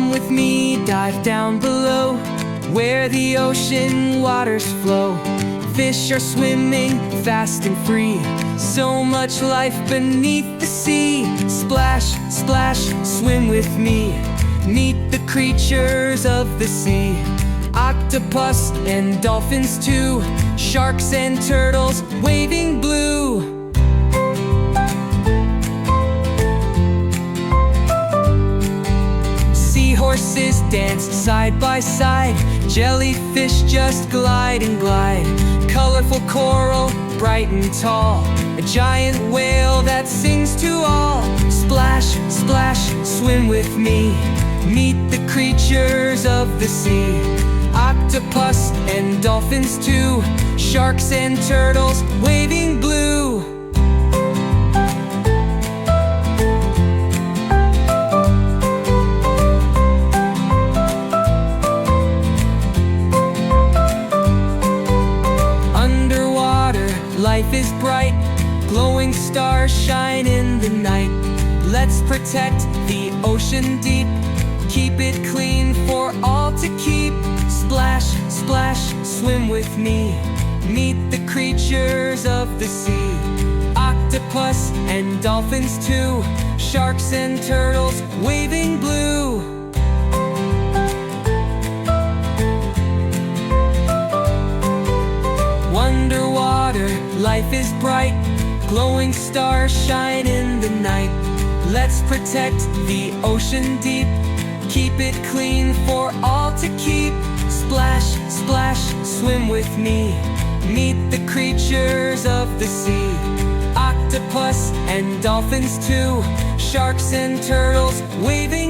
Come with me, dive down below, where the ocean waters flow. Fish are swimming fast and free, so much life beneath the sea. Splash, splash, swim with me, meet the creatures of the sea. Octopus and dolphins too, sharks and turtles waving blue. Seahorses dance side by side, jellyfish just glide and glide. Colorful coral, bright and tall, a giant whale that sings to all. Splash, splash, swim with me, meet the creatures of the sea. Octopus and dolphins too, sharks and turtles waving blue. Life is bright, glowing stars shine in the night. Let's protect the ocean deep, keep it clean for all to keep. Splash, splash, swim with me, meet the creatures of the sea. Octopus and dolphins too, sharks and turtles waving blue. Underwater, life is bright, glowing stars shine in the night. Let's protect the ocean deep, keep it clean for all to keep. Splash, splash, swim with me, meet the creatures of the sea. Octopus and dolphins too, sharks and turtles waving